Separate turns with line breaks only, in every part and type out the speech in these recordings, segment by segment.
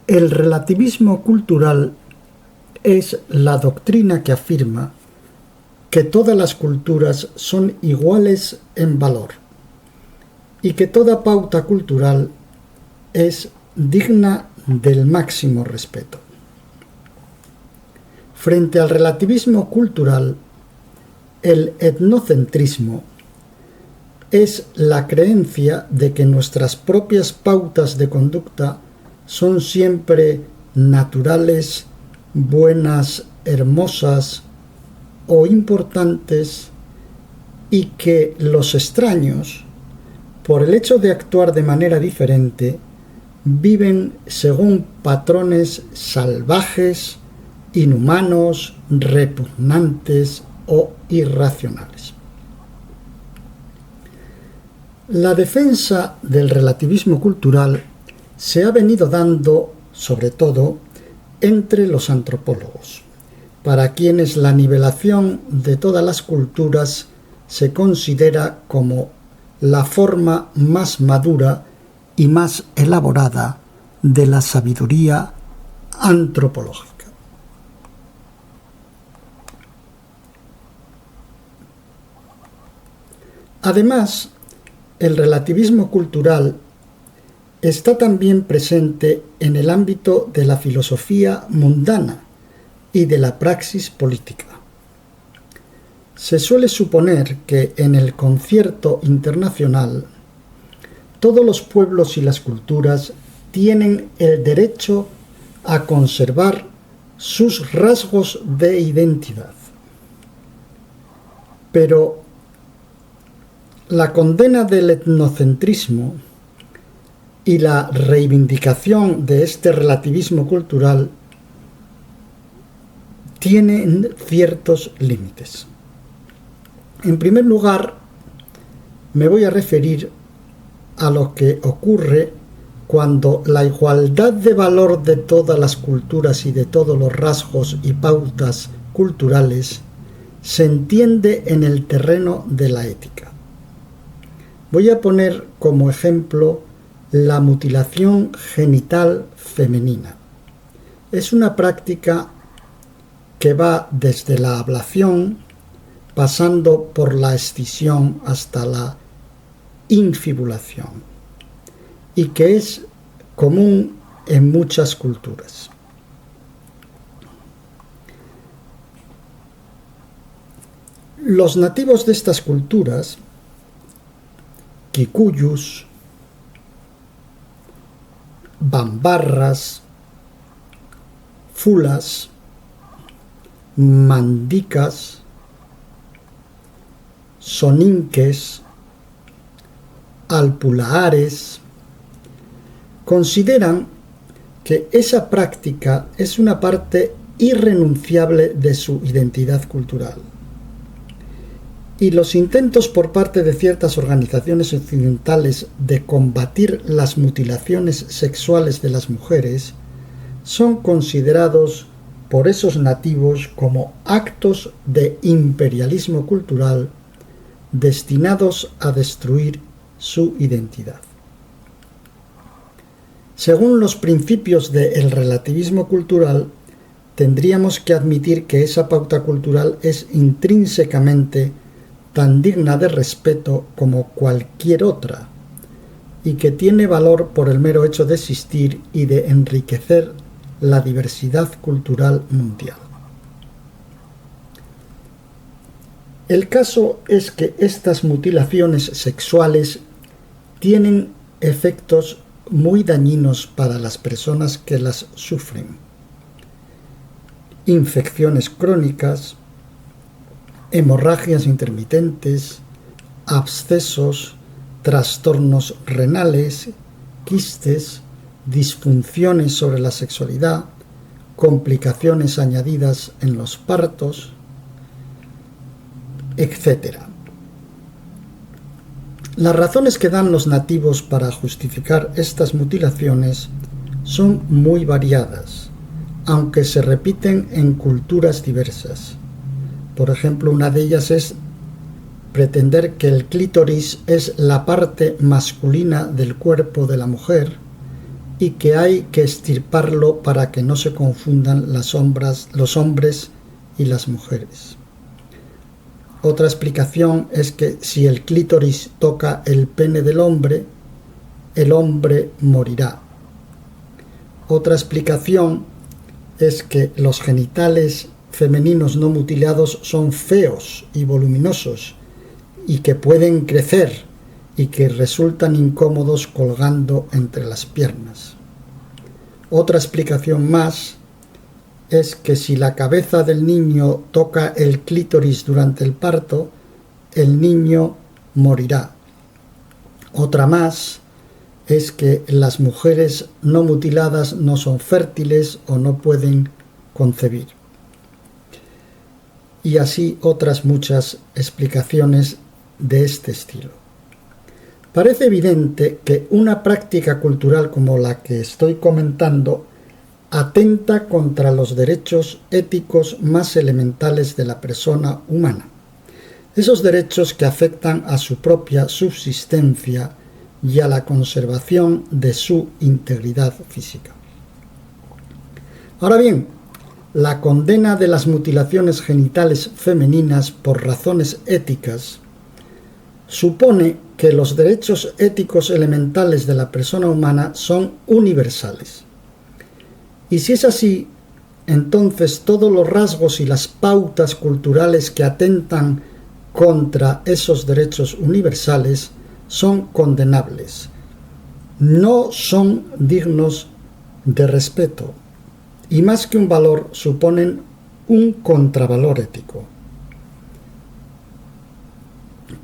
El relativismo cultural es la doctrina que afirma que todas las culturas son iguales en valor y que toda pauta cultural es digna del máximo respeto. Frente al relativismo cultural, el etnocentrismo es la creencia de que nuestras propias pautas de conducta son siempre naturales, buenas, hermosas o importantes, y que los extraños, por el hecho de actuar de manera diferente, viven según patrones salvajes, inhumanos, repugnantes o irracionales. La defensa del relativismo cultural se ha venido dando, sobre todo, entre los antropólogos, para quienes la nivelación de todas las culturas se considera como la forma más madura y más elaborada de la sabiduría antropológica. Además, el relativismo cultural está también presente en el ámbito de la filosofía mundana y de la praxis política. Se suele suponer que en el concierto internacional todos los pueblos y las culturas tienen el derecho a conservar sus rasgos de identidad. Pero la condena del etnocentrismo y la reivindicación de este relativismo cultural tienen ciertos límites. En primer lugar, me voy a referir a lo que ocurre cuando la igualdad de valor de todas las culturas y de todos los rasgos y pautas culturales se entiende en el terreno de la ética. Voy a poner como ejemplo la mutilación genital femenina. Es una práctica que va desde la ablación, pasando por la escisión hasta la infibulación, y que es común en muchas culturas. Los nativos de estas culturas, kikuyus, bambarras, fulas, mandicas, soninques, alpulahares, consideran que esa práctica es una parte irrenunciable de su identidad cultural. Y los intentos por parte de ciertas organizaciones occidentales de combatir las mutilaciones sexuales de las mujeres son considerados por esos nativos como actos de imperialismo cultural destinados a destruir su identidad. Según los principios del relativismo cultural, tendríamos que admitir que esa pauta cultural es intrínsecamente tan digna de respeto como cualquier otra, y que tiene valor por el mero hecho de existir y de enriquecer la diversidad cultural mundial. El caso es que estas mutilaciones sexuales tienen efectos muy dañinos para las personas que las sufren. Infecciones crónicas, hemorragias intermitentes, abscesos, trastornos renales, quistes, disfunciones sobre la sexualidad, complicaciones añadidas en los partos, etc. Las razones que dan los nativos para justificar estas mutilaciones son muy variadas, aunque se repiten en culturas diversas. Por ejemplo, una de ellas es pretender que el clítoris es la parte masculina del cuerpo de la mujer y que hay que extirparlo para que no se confundan los hombres y las mujeres. Otra explicación es que si el clítoris toca el pene del hombre, el hombre morirá. Otra explicación es que los genitales femeninos no mutilados son feos y voluminosos y que pueden crecer y que resultan incómodos colgando entre las piernas. Otra explicación más es que si la cabeza del niño toca el clítoris durante el parto, el niño morirá. Otra más es que las mujeres no mutiladas no son fértiles o no pueden concebir. Y así otras muchas explicaciones de este estilo. Parece evidente que una práctica cultural como la que estoy comentando atenta contra los derechos éticos más elementales de la persona humana, esos derechos que afectan a su propia subsistencia y a la conservación de su integridad física. Ahora bien, la condena de las mutilaciones genitales femeninas por razones éticas supone que los derechos éticos elementales de la persona humana son universales. Y si es así, entonces todos los rasgos y las pautas culturales que atentan contra esos derechos universales son condenables, no son dignos de respeto y más que un valor suponen un contravalor ético.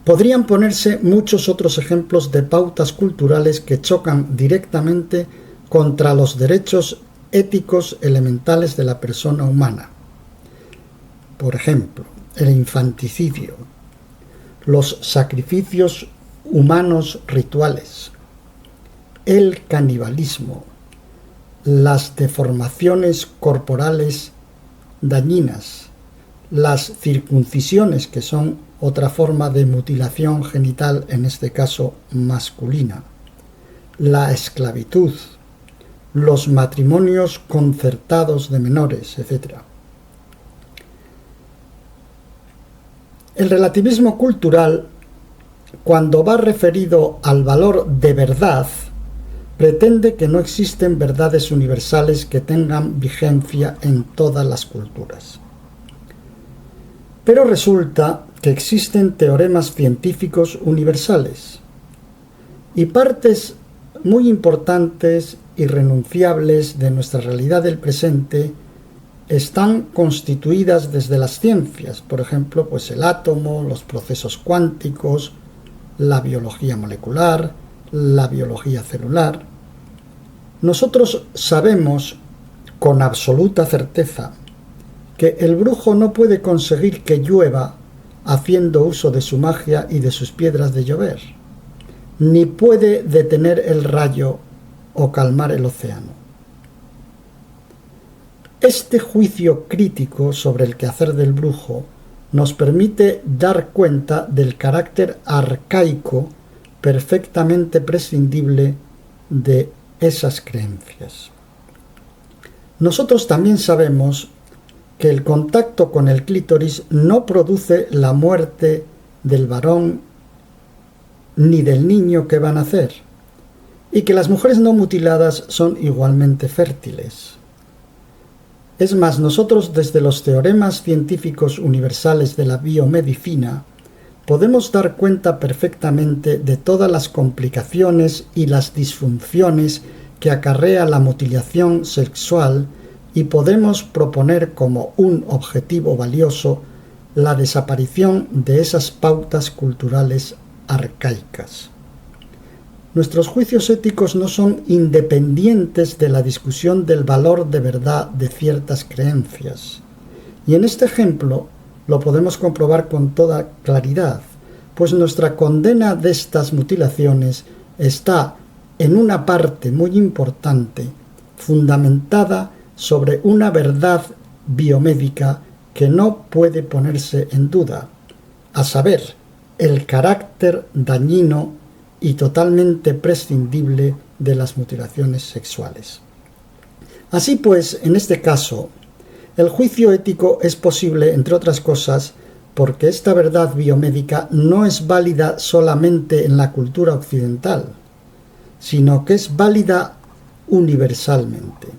Podrían ponerse muchos otros ejemplos de pautas culturales que chocan directamente contra los derechos éticos elementales de la persona humana. Por ejemplo, el infanticidio, los sacrificios humanos rituales, el canibalismo, las deformaciones corporales dañinas, las circuncisiones, que son otra forma de mutilación genital, en este caso masculina, la esclavitud, los matrimonios concertados de menores, etc. El relativismo cultural, cuando va referido al valor de verdad, pretende que no existen verdades universales que tengan vigencia en todas las culturas. Pero resulta que existen teoremas científicos universales y partes muy importantes y irrenunciables de nuestra realidad del presente están constituidas desde las ciencias, por ejemplo, pues el átomo, los procesos cuánticos, la biología molecular, la biología celular. Nosotros sabemos con absoluta certeza que el brujo no puede conseguir que llueva haciendo uso de su magia y de sus piedras de llover, ni puede detener el rayo o calmar el océano. Este juicio crítico sobre el quehacer del brujo nos permite dar cuenta del carácter arcaico perfectamente prescindible de esas creencias. Nosotros también sabemos que el contacto con el clítoris no produce la muerte del varón ni del niño que va a nacer, y que las mujeres no mutiladas son igualmente fértiles. Es más, nosotros desde los teoremas científicos universales de la biomedicina podemos dar cuenta perfectamente de todas las complicaciones y las disfunciones que acarrea la mutilación sexual y podemos proponer como un objetivo valioso la desaparición de esas pautas culturales arcaicas. Nuestros juicios éticos no son independientes de la discusión del valor de verdad de ciertas creencias. Y en este ejemplo lo podemos comprobar con toda claridad, pues nuestra condena de estas mutilaciones está en una parte muy importante, fundamentada sobre una verdad biomédica que no puede ponerse en duda, a saber, el carácter dañino y totalmente prescindible de las mutilaciones sexuales. Así pues, en este caso, el juicio ético es posible, entre otras cosas, porque esta verdad biomédica no es válida solamente en la cultura occidental, sino que es válida universalmente.